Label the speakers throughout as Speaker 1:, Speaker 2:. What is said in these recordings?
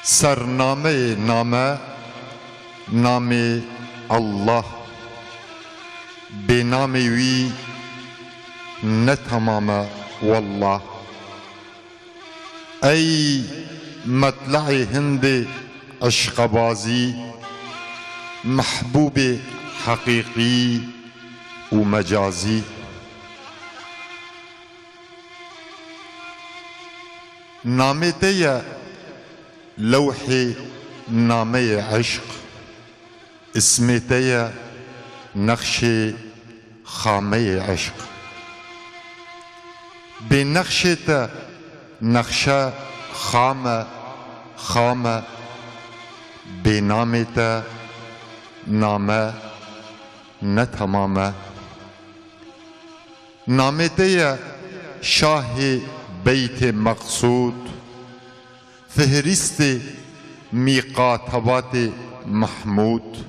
Speaker 1: سرنامه نامه نام الله به نام وی نتمام والله. ای مطلع هند عشقبازی، محبوب حقیقی و مجازی. نامه ته لوح نامه عشق، اسم ته نقش خامه عشق. به نقش ته نقشه خامه به نام ته نامه نتمامه. نام ته شاه بیت مقصود، فهرست میقاتبات محمود.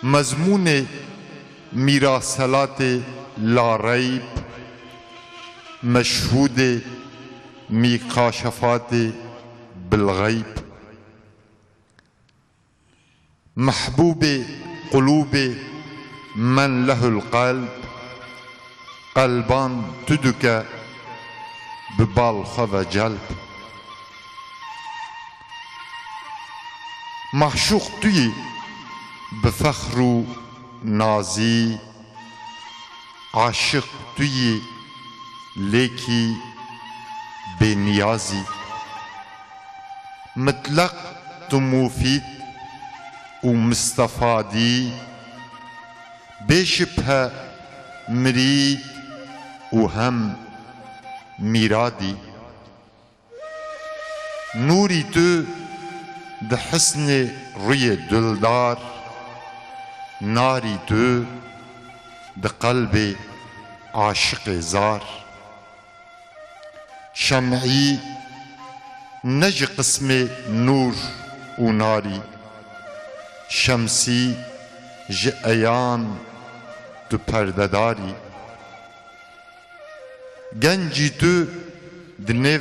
Speaker 1: مضمون میراسلات لاریب، مشهود میکاشفات بالغیب. محبوب قلوب من له القلب، قلبان تدك ببالخ و جلب. معشوق توی بفخر و نازی، عاشق توی لیکی بنیازی. مطلق تو مفید و مستفادی، بشبه مرید و هم میرادی. نوری تو ده حسن روی دلدار، ناری تو ده قلب عاشق زار. شمعی نج قسم نور و ناری، شمسی جعیان تو پردهداری. گنجی تو دنو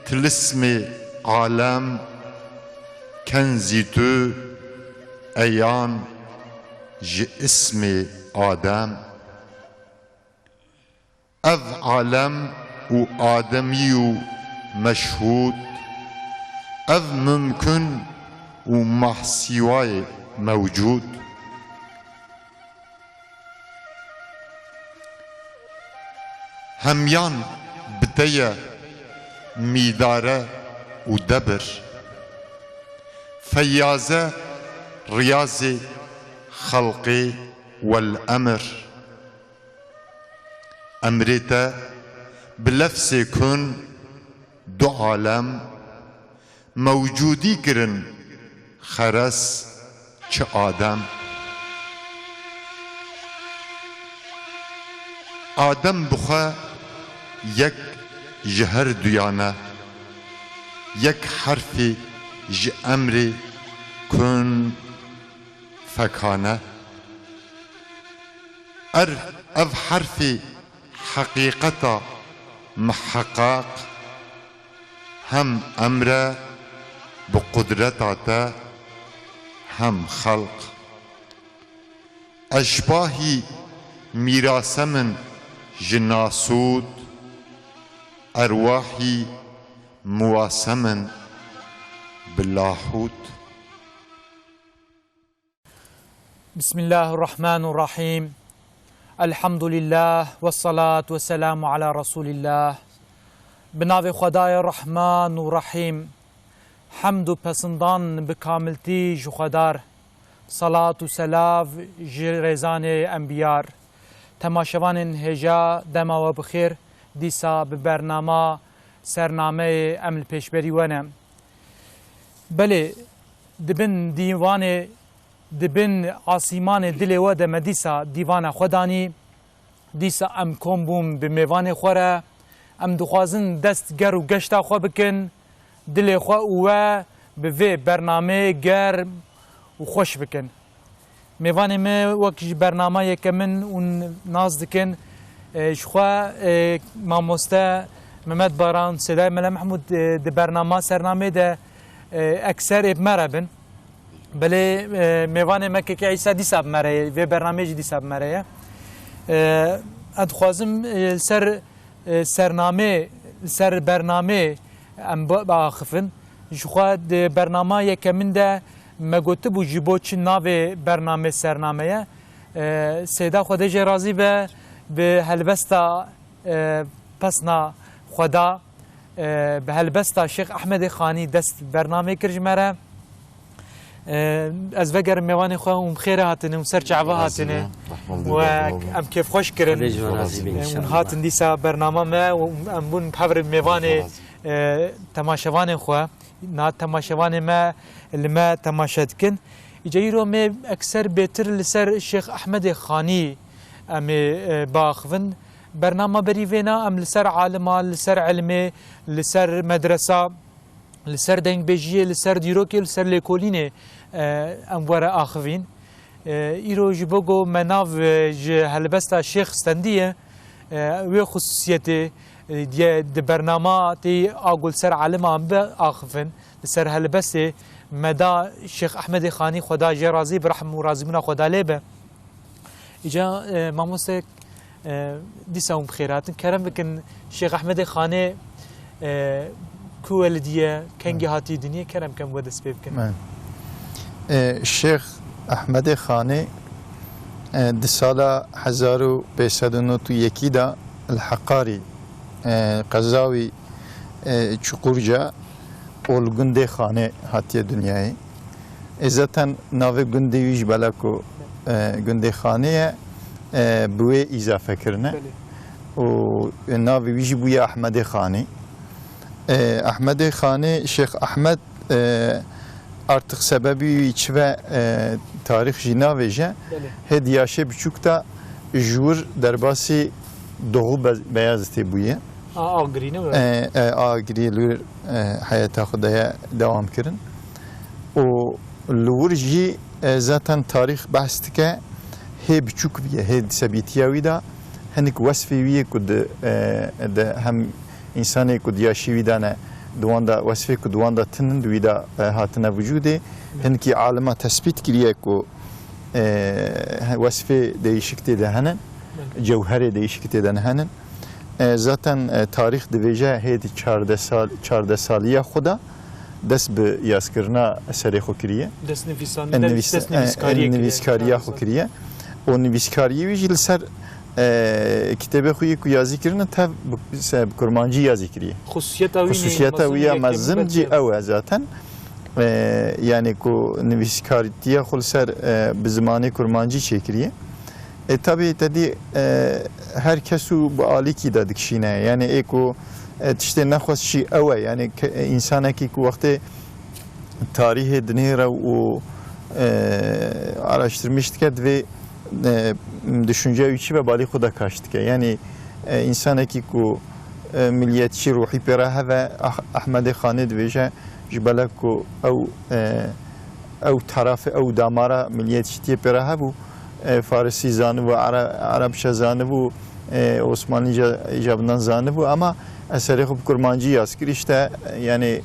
Speaker 1: تلسم عالم، کنزی تو ایان ج اسم آدم. اف عالم و آدمی و مشهود، اف ممکن و محسیوای موجود. همیان بتیه میداره و دبر، فیازه ریاض خلق والأمر. أمرته بلفظ كن دو عالم، موجودی کرن خرس چه آدم. آدم بخوا یک جهر دویانه، یک حرف ج امر کن فکانه. اف حرف حقیقتا محقق، هم امر بقدرتاتا هم خلق. اشباهی میراسمن جناسود، ارواحی مواسمن باللاهوت.
Speaker 2: بسم الله الرحمن الرحيم. الحمد لله والصلاة والسلام على رسول الله. بناو خدای رحمان و رحیم، حمد و پسندان بکاملتی جو خدار، صلاة و سلاف جرزان انبیار. تماشوان هجا دما و بخیر، دیسا ببرنامه سرنامه عمل پیشبری ونم. بله دبن دیوان دبن آسیمان دل و دم دیسا دیوان خدانی، دیسا ام کومبوم به میوان خوره، ام دخوازن دست گر و گشتا خو بکن، دل خو و به وی برنامه گر و خوش بکن. میوان ما وقت برنامه یکمن اون ناز دکن شخوا ماموستا محمد باران صدای ملا محمود د برنامه سرنامه ده اکثر اب مربن بله میوان مکه که عیسی دیساب مره و برنامه جی دیساب مره ادخوازم سر برنامه ام با خفن شخوا د برنامه یکمن ده مگوته بو جیبو چی ناو برنامه سرنامه سیدا خودش راضی به هلبستا پسنا خدا به هلبستا شیخ احمد خانی دست برنامه کرج مره از وگر میوان خو ام خیر هاتنه ام سر چعبه هاتنه و ام کیف خوش کرن اون هاتن دیسا برنامه ما ام بون بحور میوان تماشوان خو نا تماشوان ما لما تماشد کن جيرو مي اكثر بيتر لسر الشيخ احمد خاني ام باخفن برنامه بريفينا ام لسر عالمه لسر علمي لسر مدرسه لسر دنگ بيجيه لسر ديروكي لسر ليكوليني ام ورا اخفين ايرو جبوغو مناف هلبستا الشيخ ستنديه و خصوصيته دي برنامه تي اقول سر علمه ام باخفن لسر هلبسه مدى الشيخ احمد خاني خدا جرازي برحم ورازمنا خدا ليبه اجا ماموسك ديساهم بخيرات كرم بكن الشيخ احمد خاني كوالديه كان هاتي دنيا كرم كم ودس بكن
Speaker 3: الشيخ احمد خاني دي سالا 1591 دا الحقاري قزاوي چقورجا اول گنده خانه هاتیه دنیای ازتن ناو گنده ویش بلکو گنده خانه بوی اضافه کرنه و ناو ویش بوی احمد خانی احمد خانی شیخ احمد artık sebebi içve tarih jina veje hediyaşe biçukta jur derbasi doğu beyazıtı buye
Speaker 2: آگرینه
Speaker 3: آگری لور حیات خدای دوام کردن و لور جی زاتن تاریخ بحث که هی بچوک بیه هی سبیتیاوی دا هنک وصفی ویه کد هم انسانی کد یاشی ویدانه دوان دا وصفی کد دوان دا تنن دوی دا هاتنه وجوده هنکی عالمه تثبیت کریه کو وصفی دیشکتی ده هنن جوهری دیشکتی ده هنن zaten tarih divize hedi 14 saliye xuda dest bi yazkirina eserê xwe kiriye
Speaker 2: دست نویسان
Speaker 3: nivîskariya xwe kiriye o nivîskariyê wî jî li ser kitabê xwe yê ku yazî kirine tev bi kurmancî yazî kiriye xusûsiyeta wî ya mezin cî ew e zaten yani ku nivîskariya xwe li ser bi zimanê kurmancî çêkiriye tabii dedi herkesu bu aliki da dikşine yani eko işte nexwes şi ewe yani insaneki ku vakti tarihi dinera o araştırmıştık ve düşünce içi ve bali xuda kaçtık yani insaneki ku milliyetçi ruhi peraha ve Ahmed Khani dveje jbalak ku ev tarafı ev damara milliyetçi peraha bu Farisi zanı ve Arapça zanı bu Osmanlıca icabından zanı bu ama eseri hep kurmancı yazkır işte yani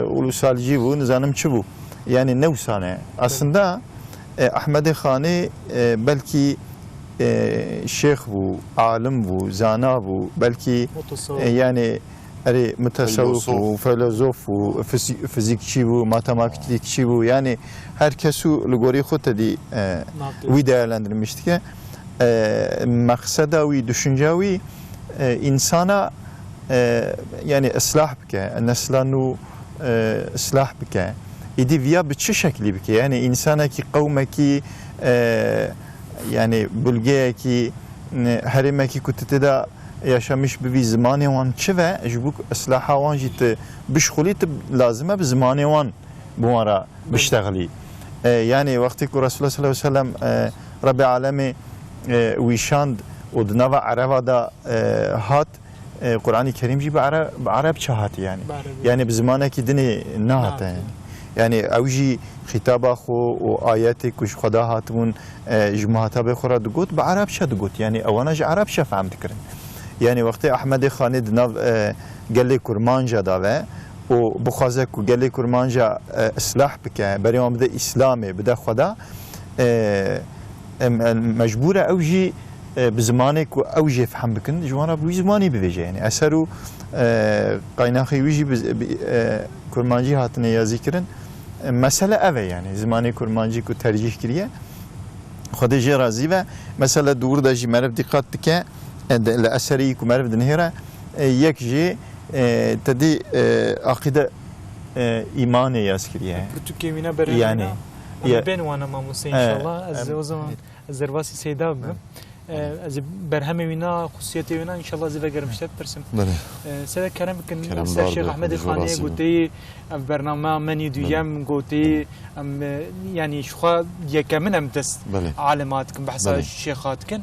Speaker 3: ulusalci bu nizanımçı bu yani nevsane aslında Ahmed Khani belki şeyh bu alim bu zana bu belki yani mutasavvuf bu filozof bu fizikçi bu matematikçi bu yani herkesu lugori xutedi vi değerlendirmişti ki maksada ve düşüncevi insana yani ıslah bike neslanu ıslah bike idi via biçi şekli bike yani insana ki kavmeki yani bölgeye herime ki kutida yaşamış bir zamanı wan çve jbuk ıslaha wan jit bişxulit lazım bir zamanı wan bu ara biştagli yani vakti ki Resulullah sallallahu aleyhi ve sellem Rabbi alemi ويشاند ودنوا عربا دا هات قرآن الكريم جي بعرب شهات يعني بزمانه كي دني نهات يعني يعني اوجي خطاب خو وايات كش خدا هاتمون جماعه خورا دغوت بعرب شدغوت يعني اوانا عرب شفهم تكرن يعني وقت احمد خاني دناف قال لي كرمانجا داوه وبخوازك قال لي كرمانجا اصلاح بك بريوم بده اسلامي بده خدا مجبوره اوجي بزمانك واوجي فهم بكن جوانا بزماني بيجي يعني اثروا قايناخي ويجي كرمانجي هاتنه يا ذكرن مساله اوه يعني زماني كرمانجي کو ترجیح کریه خود جی راضی و مثلا دور دا جی مرف دقت که الاثری کو مرف دنهره یک جی تدی عقیده ایمان یاز کریه
Speaker 2: Türkiye vina beraber
Speaker 3: yani
Speaker 2: ben وانا ماموسه inşallah az o zaman zervasi seyda az berhemi vina خصوصiyeti vina inşallah zive gelmişler persim سيدا كرم كن الشيخ احمد الخاني قلتي برنامج مني دويام قلتي يعني شخوا يكمن ام دست عالماتكم بحث شيخاتكم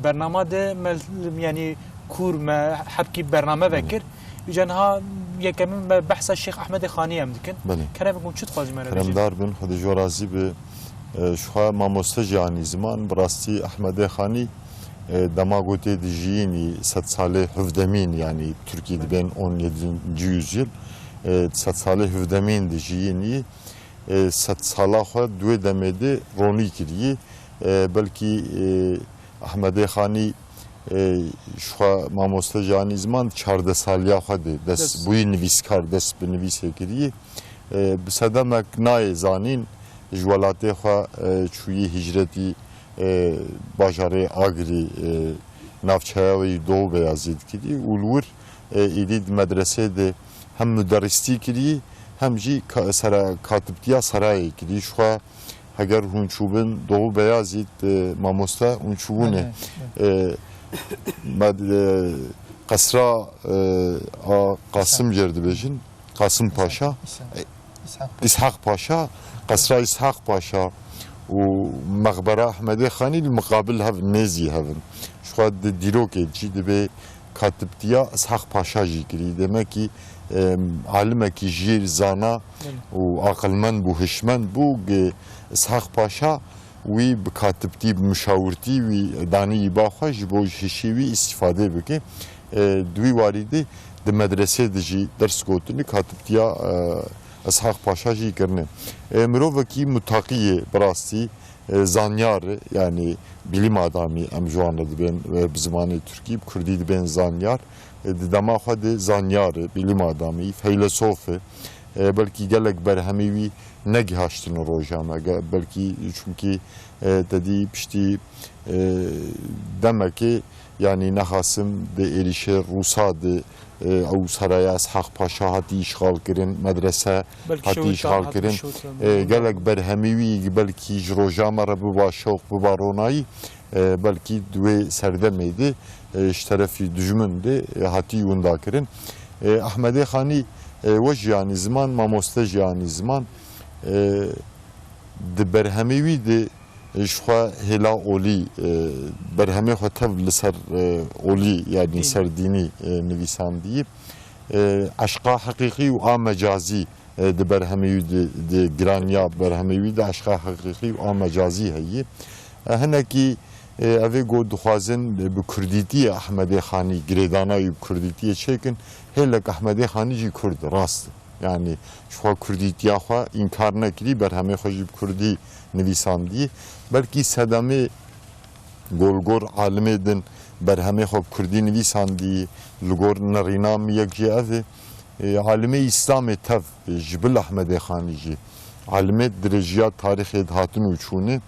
Speaker 2: برنامج ده يعني كور ما حبكي برنامج بكر جنها يكمن بحث الشيخ احمد الخاني ام دكن كرم كن شو تخاز مره
Speaker 1: كرم دار بن خود جورازي به شخوا ماموسته جاني زمان براستي احمد الخاني Damagote dijini 100 sale hüvdemin yani Türkiye'de ben 17. yüzyıl 100 sale hüvdemin dijini 100 sala xwe dwe demede roni kiriye belki Ahmed Khani şwa mamosta jani zaman 14 saliya xwe de des bu nivîskar des bi nivîse kiriye bi sedemek nayê zanin ji welatê xwe çûyî hicretî bajarê Agirî navçeyavê Doğu Beyazît kiriye û li wir êdî di medresê de hem müderristî kiriye hem jî katibtiya serayê kiriye şwa heger hûn çûbin Doğu Beyazît mamosta hûn çûbûne qesra a Qasım Cerdibêjin Qasım Paşa İshak Paşa qesra İshak Paşa ومقبره احمد خاني المقابل هاف نزي هافن شو قد ديروك جي دبي كاتبتيا اسحاق باشا جيكري دمكي عالمكي جير زانا وعقلمن بو هشمن بو اسحاق باشا وي بكاتبتي بمشاورتي وي داني باخوا جبو هشيوي استفاده بكي دوي والدي د مدرسه دجي درس كوتني كاتبتيا اسحاق پاشا جی کرنه مروکی متاقی براستی زanyar yani bilim adamı em juanı dibin ve bizmanı Türkiye Kürdi dibin zanyar dama xwedê zanyar bilim adamı filosofe belki gelek berhemivi negihaştın rojama belki çünkü dedi pişti demek ki yani nehasım de erişe Rusa de او سرای اسحاق پاشا هاتی اشغال کردن مدرسه هاتی اشغال کردن گلک برهمیوی بلکی جروجامه را ببا شوق ببا رونایی بلکی دوی سردمیده اشترافی دجمنده هاتی یوندا کردن احمد خانی و جیانی زمان ماموسته جیانی زمان د برهمیوی د شخوا هلا اولی برهمه خو تv لسر اولی yani serdini نویساندی عشقا حقیقی و آ مجازی د برهمه د گرانیا برهمه د عشقا حقیقی و آ مجازی هی هنکی اوی گو دخوازن به کردیتی احمد خانی گریدانای کردیتی چکن هلک احمد خانی جی کرد راست yani şu Kürdiya xwe inkar nekirî berhemê xwe jî Kurdî nivîsandî belkî sedemê golgor alimê din berhemê xwe Kurdî nivîsandî li gor nerîna yek jî ev alimê İslamê tev ji bil Ahmedê Xanî jî alimê dirêjiya tarîxê hatin û çûne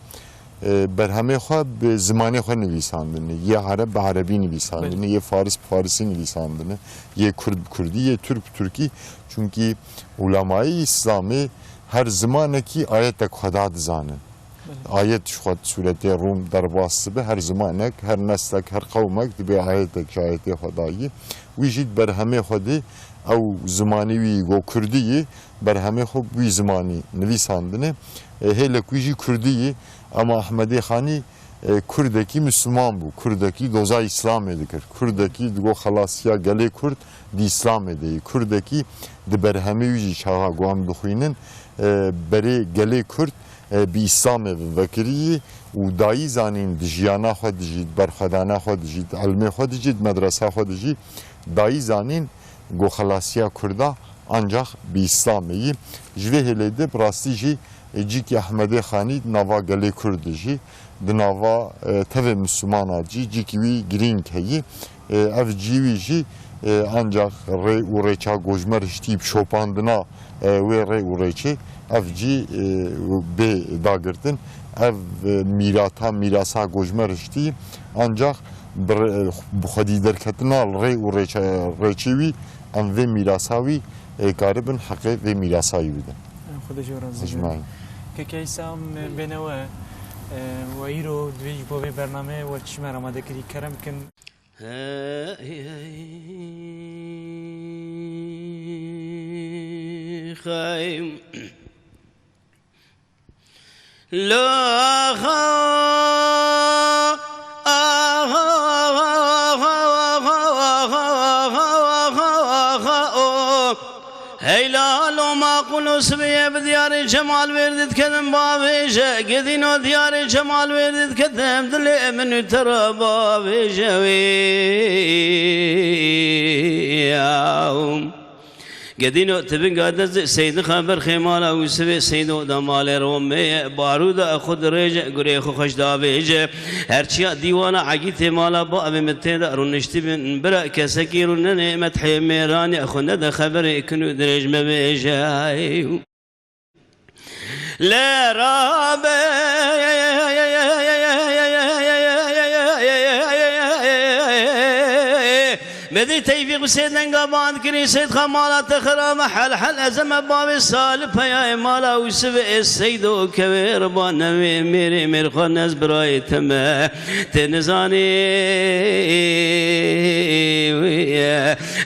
Speaker 1: berhemê xwe bi zimanê xwe nivîsandine yê Arab bi Arebî nivîsandine yê Faris bi Farisî nivîsandine yê Kurd bi Kurdî yê Türk bi Türkî çünkü ulemayı İslam'ı her zamaneki ayetek Xweda dizanin. Ayet şu sureti Rum derbası be her zamanek, her neslek, her kavmek dibe ayetek ayeti Xwedayı. Wî jî berhemê Xwedê ew zimanî wî go Kurdî berhemê xwe wî zimanî nivîsandine. Hêlek wî jî Kurdî ama Ahmedê Xanî Kurdekî Müslüman bû, Kurdekî doza İslamê dikir. Kurdekî digo xelasiya gelê Kurd di İslamê deyî. Kurdekî di berhemê wî jî çawa gu em dixwînin بري گلی کرد بی اسلام وکری و دایی زانین دجیانا خود دجید برخدانا خود دجید علم خود دجید مدرسه خود دجید دایی زانین گو خلاصیا کردا ancak bir İslamiyi jve helede brasti jî cîkî Ahmedê Xanî nava gelê Kurd jî di nava tevê Müslümana cî cîkî wî girîng heye ev cî wî jî ancak rê û rêça gojmer hiştî şopandina wê rê û rêçê ev cî bê dagirtin ev mirasa gojmer hiştî ancak bi xwedî derketina rê û rêçê wî em vê mirasa wî karibin heqê vê mirasa wî bidin.
Speaker 2: خدا جور
Speaker 1: Ecmaîn.
Speaker 2: كيسام بينوا ويرو دوي بو برنامه وچما رمضان كري كرم كن
Speaker 4: خايم لا هيلالو ما قلوا سبيه بديار جمال وردت كذم بابيجا قدينو ديار جمال وردت كذم دلي من ترى بابيجا وياهم قدينو تبن قادز سيد خبر خيمالا وسبي سيدو دمال رومي بارودا خود رجع غريخو خش دابيجا هرچيا ديوانا عقيت مالا باب متين رونشتي بن برا كسكير نعمت حميراني اخونا ده خبر كنو درج ما بيجا لا رابي مدي تيفيق سيدنا قبان كري سيد خمالات خرام حل حل أزم باب السالف يا مالا وسبع السيدو كبير بانا ميري مرخنز براي تما تنزاني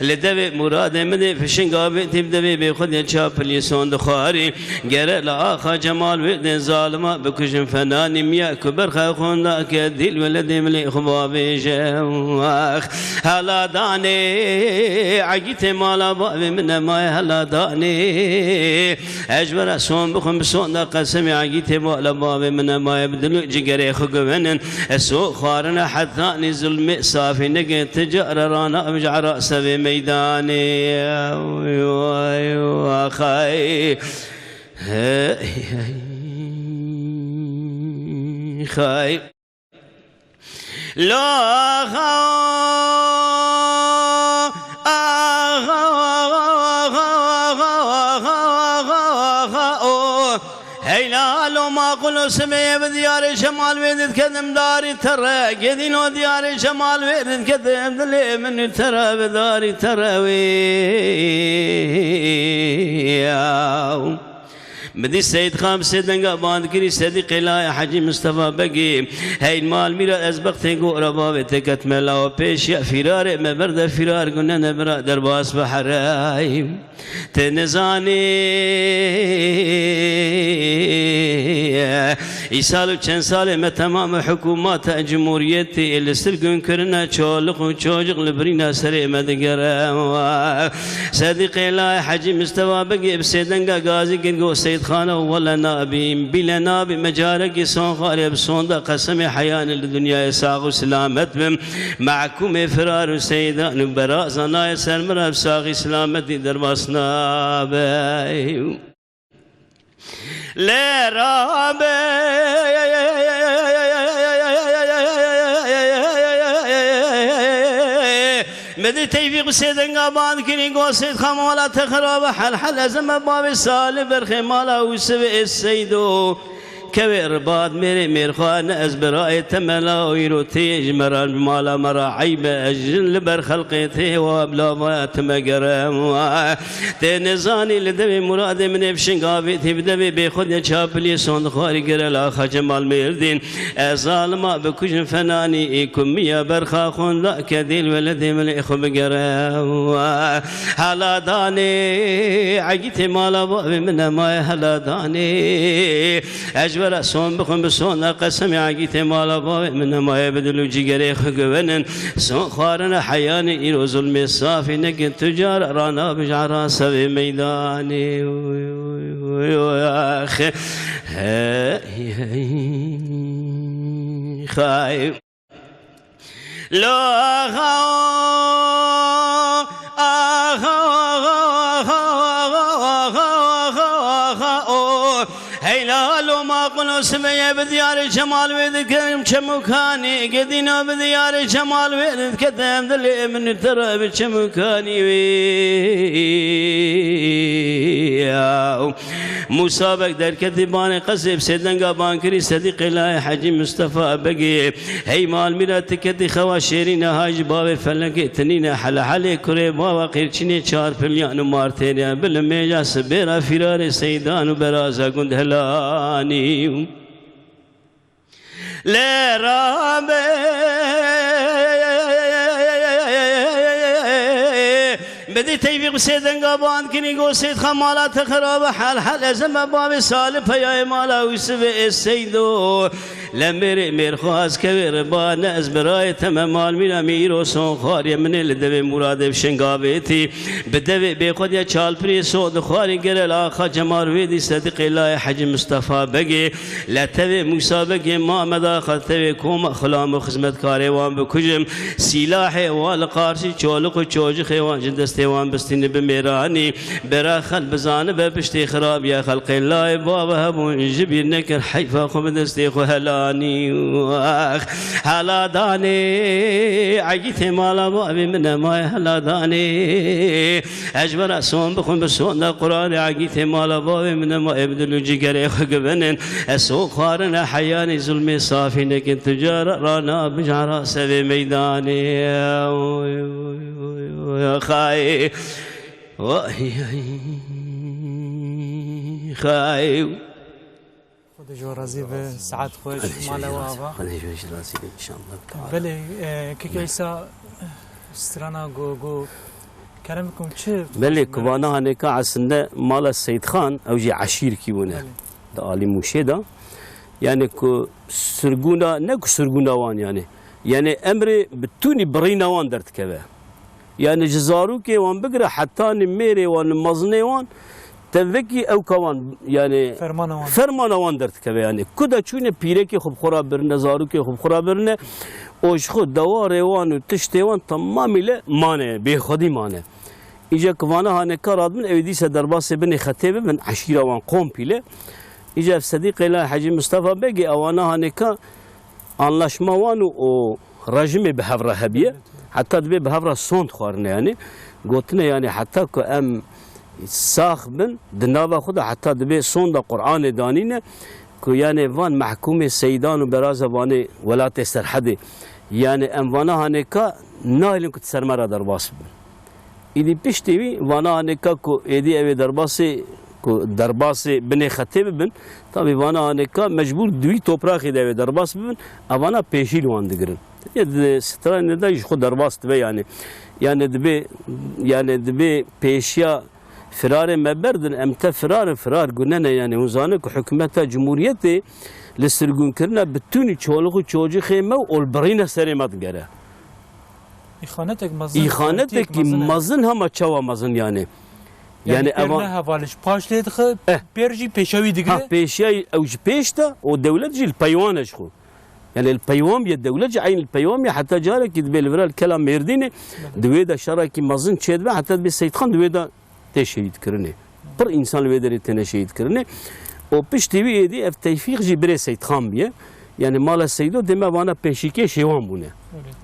Speaker 4: لدبي مراد مدي فشن قابي تبدبي بخد يشاف اليسون دخاري قرأ لآخا جمال ودن ظالما بكشن فناني ميا كبر خاخون ذاك الدل ولدي ملي خبابي جواخ هلا داني عقيت مالا بابي من ما هلا داني اجبر سون بخم بسون قسمي عقيت مالا بابي من ما يبدلو جقري خقبنن السوق خارنا حثاني ظلمي صافي نقي تجار رانا ابجع راسه بميداني خاي خاي لا هيلالو ما قلوا سمي بديار شمال ويدت كذم داري ترى قدينو ديار شمال ويدت كذم دلي من ترى بداري ترى وياو بدي سيد خام سيدنا باند كري سيدي قلايا حجي مصطفى بقي هاي المال ميرا ازبقتي قورا بابي تكت ملاو بيش يا فرار ما برد فرار قلنا نبرا درباس بحراي تنزاني يسالو چند سال ما تمام حكومات جمهوريتي اللي سرقن كرنا چولق وچوجق لبرينا سري مدقرا سيدي قلايا حجي مصطفى بقي بسيدنا غازي قنقو سيد خانه ولا نابي بلا نابي مجارك صون خارب صون دا قسم حيان الدنيا ساغ سلامت بم معكم فرار سيدان براء زناي سلمر ساغ سلامتي درباسنا باي لا رابي مدي تيفيق سيدنا قبان كني قو سيد خمالا تخرب حل حل أزم باب سالي برخي مالا وسبع السيدو كبير باد ميري ميرخان أزبراء تملا ويروتي جمران بمالا مرا عيب أجل لبر خلقيتي وابلا ما تمقرم تنزاني لدبي مراد من افشن قابي تبدبي بيخد يشاب لي صند خاري قرى لاخا جمال ميردين ظالما بكجن فناني إيكم يا برخا خون ذاك ذي الولد من إخو بقرم هلا داني عقيتي مالا بابي من ما هلا داني أجبر صون بخم بصون قسم عقيت مالا بابي من ما يبدلو جيجري خقبنن صون خارنا حياني إلو ظلم الصافي نقن تجار رانا بجعرا سبي ميداني أخي خايف هيلال وما قلوا سمية بديار الجمال وذكرم شمكاني قدينا بديار الجمال وذكرم ذلي من الترى بشمكاني مسابق در كتبان قصب سيدنا قابان كري صديق الله حجي مصطفى بقي هي مال ميرات كدي خوا شيرينا هاج باب فلك تنينا حل حل كري بابا قيرچني 4 فليان مارتين بالميجا سبيرا فرار سيدان برازا قند هلاني لرابي بدي تيفيق سيدن قابان كني قو سيد خمالات خراب حال حال زم باب سالف يا مالا وسب السيدو لمر مير خواز كبير بان از براي تمام مال من امير وسون خاري من الدب مراد بشنقابتي بدوي بخد يا چال بري سود خاري گرل اخا جمار ويدي صديق الله حج مصطفى بقي لا تبي مسابقه ما مدى خطوي كوم خلام خدمت كاروان بكجم سلاح والقارشي چولق چوج خيوان جدست وان بستين بميراني برا خل بزان ببشتي خراب يا خلق الله بابا هبون جبير نكر حيفا خم دستي خلاني واخ هلا داني عجيت مالا بابي من ما هلا داني اجبر اسون بخون بسون القران عجيت مالا بابي من ما ابدل جيجري خبنن اسوق خارنا حياني ظلمي صافي لكن تجار رانا بجارا سبي ميداني يا خاي خاي
Speaker 2: خود جو راضی به سعد خوش مالا و آوا
Speaker 4: خود جو راضی به ان شاء الله
Speaker 2: بله که کیسا استرانا گو كلامكم چه
Speaker 4: بله كوانا هنكا عسنده مال السيد خان او جي عشير كيونه ده عالي مشيدا يعني كو سرغونا نكو سرغونا وان يعني امر بتوني برينا وان درت كبه يعني جزارو كي وان بقرا حتى نميري وان مزني وان تذكي او كوان يعني فرمان وان درت كبه يعني كدا چونه پیره كي خوب خورا برنه زارو كي خوب خورا برنه اوش خود دوار وان و تشت وان تمامیل مانه به خودی مانه ایجا کوانا هانکا رادمن اویدیس درباس بن خطیب من عشیره وان قوم پیله ایجا صدیق الله حجی مصطفى بگی اوانا هانکا anlaşma وان و رژیم به هفره هبیه حتی دبی به هفره سوند خوارنه يعني گوتنه يعني حتی که ام ساخ بن دنابا خود حتی دبی سوند قرآن دانینه که يعني وان محکوم سیدان و براز وان ولات سرحده يعني ام وانا هانکا نایلون که سرمرا درباس بن ایدی پیشتیوی وانا هانکا که ایدی اوی درباس بن خطیب بن طبعا وانا هانکا مجبور دوی توپراخی دوی درباس بن اوانا پیشیل وان دگرن ستران ندایش خود درباس دبی يعني دبي پیشیا فرار مبردن امتا فرار گننه يعني وزانه که حکومت جمهوریت لسرگون کرنا بتونی چولغو چوجی خیمه و البرین سریمت گره ایخانتك مزن هم چوا مزن يعني
Speaker 2: اما حوالش پاش لید خو پیرجی پیشاوی دیگه
Speaker 4: پیشای اوج پیشتا و دولت جی البيوانش خو يعني البيوم يا الدولة عين البيوم حتى جارك يدبي الفرا الكلام ميرديني دويدا شراكي مزن تشيد حتى دبي السيد خان دويدا تشهيد كرني بر انسان دويدا تنشهيد كرني و بيشتوي دي اف توفيق جي بري سيد خان بيه يعني مال السيدو دما وانا بيشيكي شيوان بونه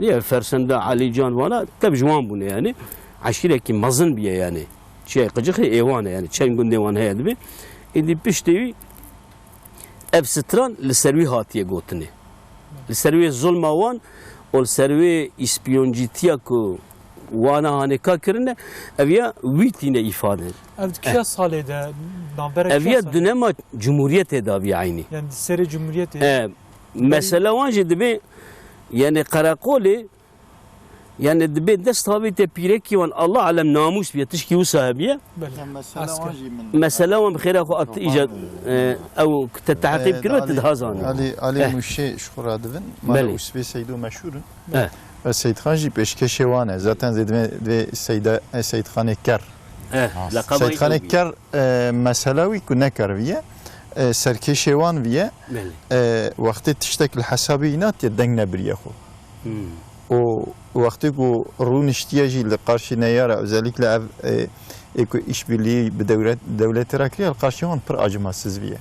Speaker 4: يا فرسندا علي جان وانا تب جوان بونه يعني عشيره كي مزن بيه يعني شيء قجخي ايوانه يعني تشين غوندي وان هي دبي دي بيشتوي اف ستران لسروي هاتيه غوتني لسروي ظلم وان والسروي اسبيونجيتيا كو وانا هانكا كرنا افيا ويتينا افاده
Speaker 2: كيا صالي ده
Speaker 4: افيا دنما جمهوريت دابي عيني
Speaker 2: يعني سري جمهوريت
Speaker 4: مثلا وانج دبي يعني قراقولي يعني دبي دست هابي تبيركي وان الله علم ناموس بيتشكي وصاحبيه مثلا وان بخير اخو ايجاد او تتعقيب كلمه تدهازان
Speaker 3: علي مشي شخورا دبن مال اسبي سيدو مشهور السيد خان جي بيشكشي وانا زاتن زيد سيد خان كر سید خان کر مسئله وی که نکر ویه سرکشیوان ویه وقتی تشتک الحسابی اینات یه دنگ نبریه خو و وقتی که رونشتیجی لقارشی نیاره özellikle اکو işbirliği به devlet rakriye القارشیوان پر acımasız ویه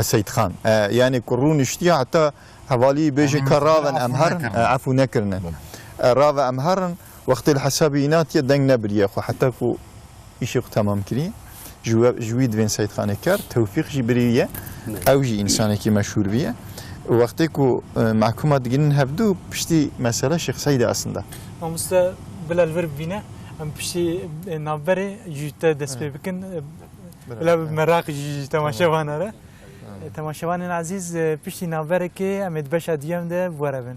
Speaker 3: سید خان يعني كرون اشتيا حتى حوالي بيجي كراven امهرن عفو نكرنا راف امهرن وقت الحسابينات يدنگ نبريه خو حتى كو ايش تمام كري جويد بين سيد خان كار توفيق جبريه او جي انسان كي مشهور بيه وقتی كو محكومه دگين هبدو بشتي مساله شيخ سيد aslında
Speaker 2: امسته بالالفر بينا ام بشي نابري جوتا دسبي بكن لا مراق تماشاوان تماشاوان عزیز پشتی نابره که امید بشه دیم ده بوربن